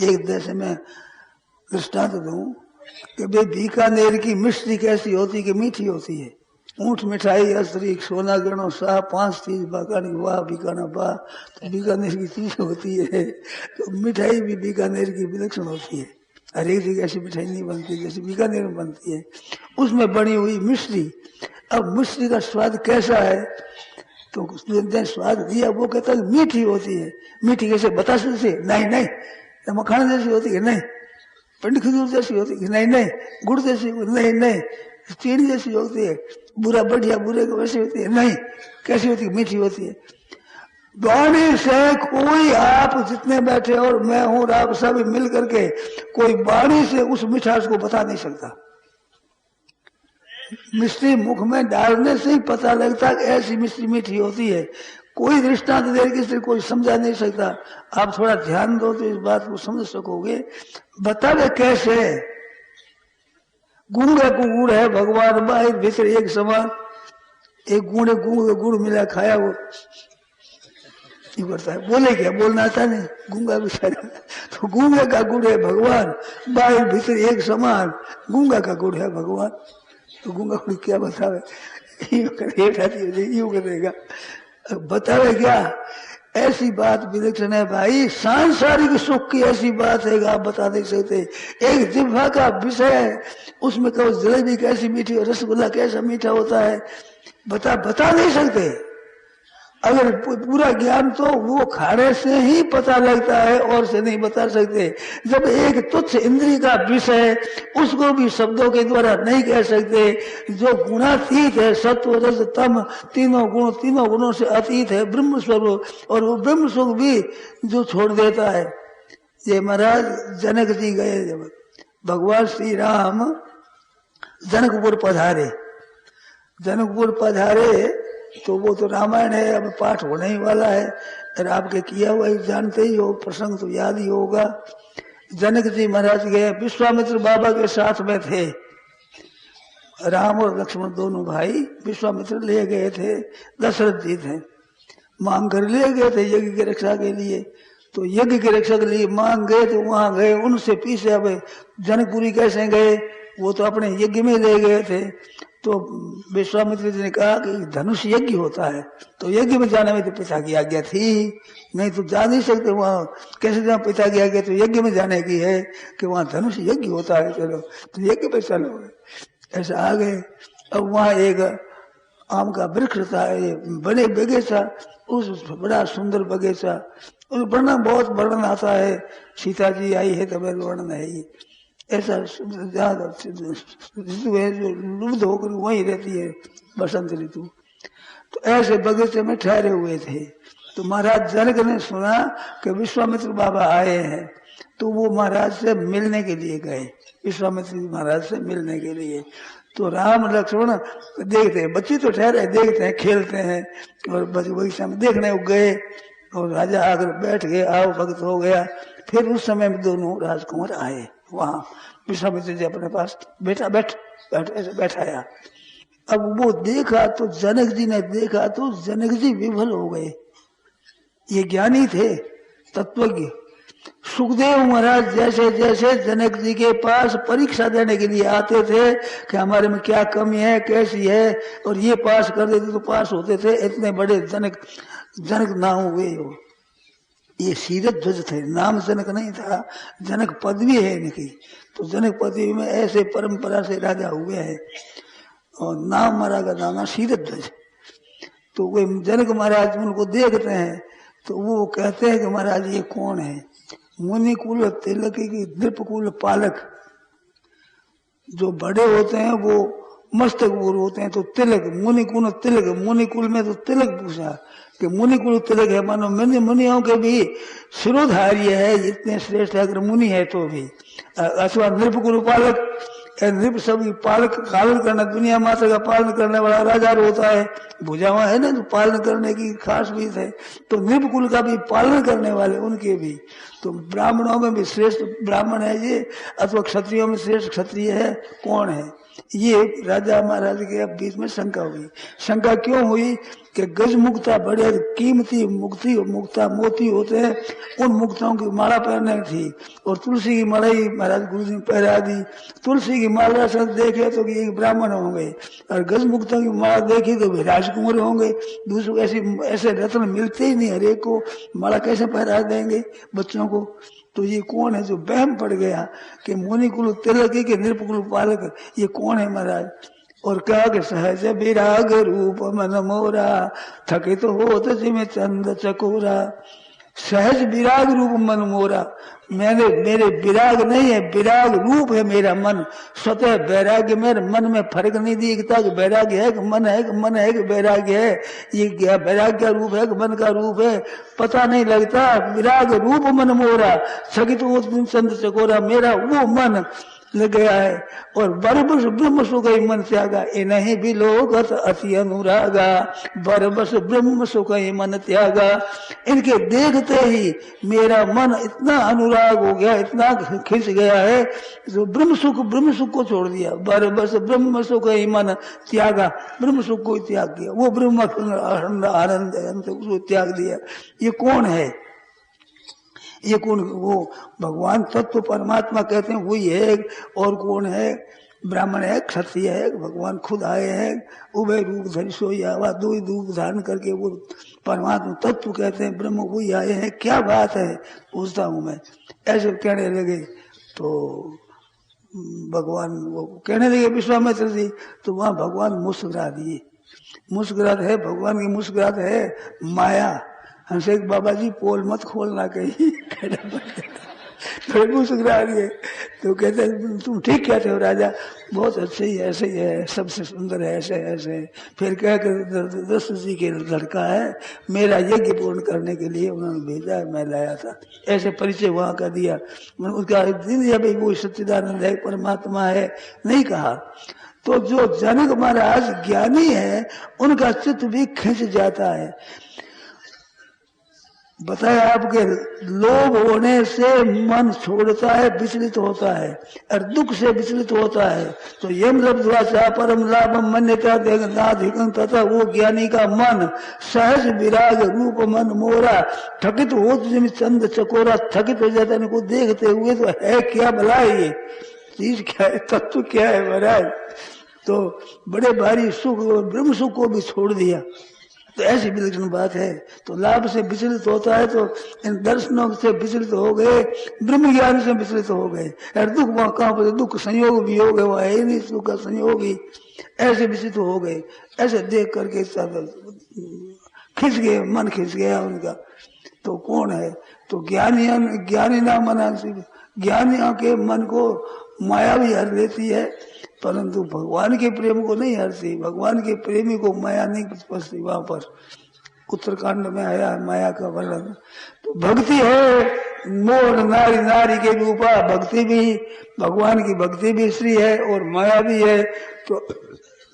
एक जैसे मैं दृष्टांत दूं कि भाई बीकानेर की मिश्री कैसी होती कि मीठी होती है। ऊंट मिठाई अस्त्री सोना गणो सा 5 चीज बाकानी वाह बीकाना बा, तो बीकानेर की चीज होती है। तो मिठाई भी बीकानेर की विलक्षण होती है। हर एक जगह ऐसी मिठाई नहीं बनती जैसे बीकानेर में बनती है, उसमें बनी हुई मिश्री। अब मिश्री का स्वाद कैसा है, तो उसने स्वाद दिया, वो कहता है मीठी होती है। मीठी कैसे बता सकते? नहीं नहीं। मखाना जैसी होती है? नहीं। पंडित खजूर जैसी होती है? नहीं नहीं। गुड़ जैसी? नहीं नहीं। चीनी जैसी होती है? बुरा बढ़िया बुरे को वैसी होती है? नहीं। कैसी होती है? मीठी होती है। वाणी से कोई, आप जितने बैठे और मैं हूं और आप सब मिल करके, कोई वाणी से उस मिठास को बता नहीं सकता। मिश्री मुख में डालने से ही पता लगता कि ऐसी मिश्री मीठी होती है। कोई दृष्टांत दे किसी कोई समझा नहीं सकता। आप थोड़ा ध्यान दो तो इस बात को समझ सकोगे। बतावे कैसे? गूंगे को गुड़ है भगवान बाहर भीतर एक समान। एक गूंगे गुड़ मिला खाया वो करता है। बोले क्या? बोलना आता नहीं, गूंगा बेचारा। तो गूंगे का गुड़ है भगवान बाहर भीतर एक समान। गूंगा का गुड़ है भगवान। तो गूंगा गुड़ क्या बतावे? यूं करेगा, बतावे क्या? ऐसी बात विलक्षण है भाई। सांसारिक सुख की ऐसी बात है कि आप बता नहीं सकते। एक जिह्वा का विषय है, उसमें कहो जलेबी कैसी मीठी और रसगुल्ला कैसा मीठा होता है, बता नहीं सकते। अगर पूरा ज्ञान तो वो खाने से ही पता लगता है और से नहीं बता सकते। जब एक तुच्छ इंद्रिय का विषय, उसको भी शब्दों के द्वारा नहीं कह सकते। जो गुणातीत है, सत्व रज तम तीनों गुणों से अतीत है ब्रह्म स्वरूप, और वो ब्रह्म स्वरूप भी जो छोड़ देता है। ये महाराज जनक जी गए, जब भगवान श्री राम जनकपुर पधारे तो वो तो रामायण है, अब पाठ होने ही वाला है और आपके किया हुआ ही जानते ही हो, प्रसंग तो याद ही होगा। जनक जी महाराज गए, विश्वामित्र बाबा के साथ में थे। राम और लक्ष्मण दोनों भाई विश्वामित्र ले गए थे, दशरथ जी थे, मांग कर ले गए थे यज्ञ की रक्षा के लिए। तो यज्ञ की रक्षा के लिए मांग गए तो वहां गए, उनसे पीछे अब जनकपुरी कैसे गए? वो तो अपने यज्ञ में ले गए थे। तो विश्वामित्र जी ने कहा कि धनुष यज्ञ होता है, तो यज्ञ में जाने में तो पिता की आज्ञा थी, नहीं तो जा नहीं सकते वहां। कैसे जहाँ पिता की आज्ञा तो यज्ञ में जाने की है कि वहां धनुष यज्ञ होता है, चलो तो यज्ञ पे चलो। ऐसा आ गए। अब वहां एक आम का वृक्ष था, बड़े बगीचा, उस बड़ा सुंदर बगीचा, उस वर्णन बहुत वर्णन आता है। सीता जी आई है तो वर्णन है ही। ऐसा ऋतु है जो लुब्ध होकर वहीं रहती है, बसंत ऋतु। तो ऐसे बगीचे में ठहरे हुए थे। तो महाराज जनक ने सुना कि विश्वामित्र बाबा आए हैं, तो वो महाराज से मिलने के लिए गए, विश्वामित्र महाराज से मिलने के लिए। तो राम लक्ष्मण देखते हैं, बच्चे तो ठहरे देखते हैं, खेलते हैं, और बगीचा में देखने गए और राजा आकर बैठ गए, आओ भक्त हो गया। फिर उस समय में दोनों राजकुमार आए वहां, विश्वामित्र जी अपने पास, बेटा बैठाया। अब वो देखा तो जनक जी ने देखा तो जनक जी विफल हो गए। ये ज्ञानी थे, तत्वज्ञ। सुखदेव महाराज जैसे जैसे जनक जी के पास परीक्षा देने के लिए आते थे कि हमारे में क्या कमी है, कैसी है, और ये पास कर देते तो पास होते थे। इतने बड़े जनक ना हुए हो। ये सीरत ध्वज थे, नाम जनक नहीं था, जनक पदवी है इनकी। तो जनक पदवी में ऐसे परंपरा से राजा हुए हैं, और नाम महाराज का नाम सीरत ध्वज। तो वे जनक महाराज उनको देखते हैं तो वो कहते हैं कि महाराज ये कौन है? मुनि कुल तिलक की दीप कुल पालक। जो बड़े होते हैं वो मस्तक गुरु होते हैं, तो तिलक मुनि कुल तिलक, मुनि कुल में तो तिलक पूछा कि मुनि कुल तिलक है, मानो मुनियों के भी शिरोधार्य है, इतने श्रेष्ठ है अगर मुनि है तो भी। अथवा नृप कुल पालक, नृप सभी पालक, पालन करना, दुनिया मात्र का पालन करने वाला राजा होता है, भुजावा है ना, तो पालन करने की खास भी है। तो नृप कुल का भी पालन करने वाले उनके भी। तो ब्राह्मणों में भी श्रेष्ठ ब्राह्मण है ये अथवा क्षत्रियों में श्रेष्ठ क्षत्रिय है कौन है? ये राजा महाराज के बीच में शंका हुई। शंका क्यों हुई कि गज मुक्ता बड़े कीमती मुक्ति मुक्ता मोती होते हैं, उन मुक्ताओं की माला पहनने थी और तुलसी की माला ही महाराज गुरु जी ने पहरा दी। तुलसी की माला से देखे तो ये ब्राह्मण होंगे और गज मुक्ता की माला देखी तो भी राजकुमार होंगे। दूसरों को ऐसे रत्न मिलते ही नहीं, हरेक को माला कैसे पहरा देंगे बच्चों को? तो ये कौन है जो बहम पड़ गया कि मुनि कुल तिलक के नृपकुल पालक, ये कौन है महाराज? और कहा कि सहज विराग रूप मन मोरा थकित होत जिमे चंद चकोरा। सहज विराग रूप मन मोरा, मेरे विराग नहीं है, विराग रूप है मेरा मन। स्वतः वैराग्य मेरे मन में फर्क नहीं दिखता कि वैराग्य है कि मन है कि मन है कि वैराग्य है। ये क्या वैराग्य का रूप है कि मन का रूप है, पता नहीं लगता। विराग रूप मन मोरा सगित चंद चकोरा, मेरा वो मन लग गया है। और बरबस ब्रह्म सुख मन त्यागा, इन्हीं भी लोग अति अनुरागा। बरबस ब्रह्म सुख मन त्यागा, इनके देखते ही मेरा मन इतना अनुराग हो गया, इतना खिंच गया है जो ब्रह्म सुख को छोड़ दिया। बरबस ब्रह्म सुख मन त्यागा, ब्रह्म सुख को त्याग किया, वो ब्रह्म आनंद उसको त्याग दिया। ये कौन है? ये कौन? वो भगवान तत्व परमात्मा कहते हैं वही है। और कौन है? ब्राह्मण है, क्षत्रिय है, भगवान खुद आए हैं, उभय रूप धरि सोई आवा, दो ही रूप धारण करके वो परमात्मा तत्व कहते हैं, ब्रह्म वही आए हैं। क्या बात है पूछता हूं मैं। ऐसे कहने लगे तो भगवान वो कहने लगे विश्वामित्र जी, तो वहां भगवान मुस्कुरा दिए। मुस्कुरात है भगवान की, मुस्कुरात है माया। हमसे एक बाबा जी पोल मत खोलना कहीं, फिर मुस्कुरा रही है। तो कहते तुम ठीक कहते हो राजा, बहुत अच्छे ही ऐसे ही है, सबसे सुंदर है ऐसे ऐसे। फिर कह कर दशरथ जी के लड़का है, मेरा यज्ञ पूर्ण करने के लिए उन्होंने भेजा है, मैं लाया था। ऐसे परिचय वहां का दिया। उसका दिन दिया भाई वो सच्चिदानंद है, परमात्मा है, नहीं कहा। तो जो जनक महाराज ज्ञानी है उनका चित्त भी खिंच जाता है। बताया आपके लोभ होने से मन छोड़ता है, विचलित होता है और दुख से विचलित होता है। तो यम लब्ध्वा परम लाभ मन्यता तथा वो ज्ञानी का मन सहज विराग रूप मन मोरा थकित हो चंद चकोरा, थकित हो जाता है। इनको देखते हुए तो है क्या भला है, ये चीज क्या है, तत्व क्या है महाराज? तो बड़े भारी सुख ब्रह्म सुख को भी छोड़ दिया। तो ऐसी विलक्षण बात है। तो लाभ से विचलित होता है तो इन दर्शनों से विचलित हो गए, ब्रह्म ज्ञान से विचलित हो गए। और दुख वहां कहां पर? दुख संयोग भी हो गए, वहां है नहीं सुख का संयोग ही। ऐसे विचलित हो गए। ऐसे देख करके खिंच गए, मन खिंच गया उनका। तो कौन है? तो ज्ञानी ना मना, ज्ञानियों के मन को माया भी हर लेती है, परंतु भगवान के प्रेम को नहीं हरती। भगवान के प्रेमी को माया नहीं पसती। वहां पर उत्तरकांड में आया है माया का वर्णन। तो भक्ति है मोर नारी, नारी के रूपा भक्ति भी, भगवान की भक्ति भी स्त्री है और माया भी है। तो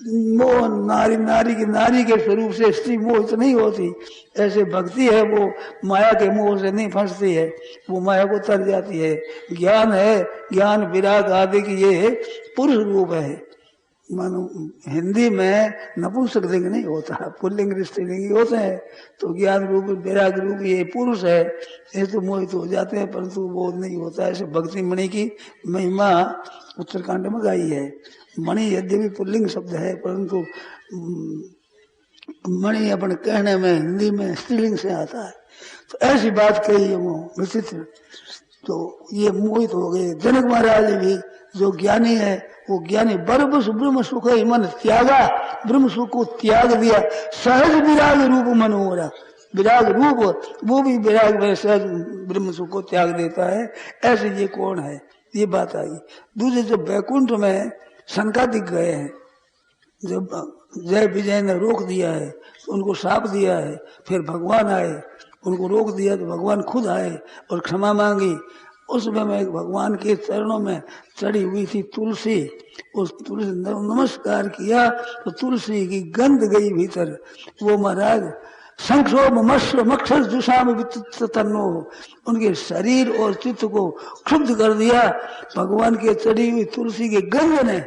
मोह नारी, नारी के स्वरूप से स्त्री मोह नहीं होती। ऐसे भक्ति है वो माया के मोह से नहीं फंसती है, वो माया को तर जाती है। ज्ञान है, ज्ञान विराग आदि की ये पुरुष रूप है। मानो हिंदी में नपुंसक लिंग नहीं होता, पुल्लिंग स्त्रीलिंग होते हैं। तो ज्ञान रूप विराग रूप ये पुरुष है, ये तो मोहित हो जाते हैं, परंतु वो नहीं होता। ऐसे भक्ति मणि की महिमा उत्तरकांड में गाई है। मणि यद्यपि पुल्लिंग शब्द है, परंतु मणि अपन कहने में हिंदी में स्त्रीलिंग से आता है। तो ऐसी बात कही है वो विचित्र। तो ये मोहित हो गए। जनक महाराज भी जो ज्ञानी है, वो ज्ञानी बरबस ब्रह्म सुख मन त्यागा, ब्रह्म सुख को त्याग दिया। सहज विराग रूप मन हो रहा, विराग रूप वो भी विराग में सहज ब्रह्म सुख को त्याग देता है। ऐसे ये कौन है? ये बात आई। दूसरे जब वैकुंठ में शंकादिक गए हैं, जब जय विजय ने रोक दिया है तो उनको शाप दिया है, फिर भगवान आए, उनको रोक दिया तो भगवान खुद आए और क्षमा मांगी। उसमें मैं भगवान के चरणों में चढ़ी हुई थी तुलसी, उस तुलसी नमस्कार किया तो तुलसी की गंध गई भीतर। वो महाराज संक्षोभ मक्षर जुषाम तन्नो, उनके शरीर और चित्त को क्षुब्ध कर दिया भगवान के चढ़ी हुई तुलसी के गंध ने।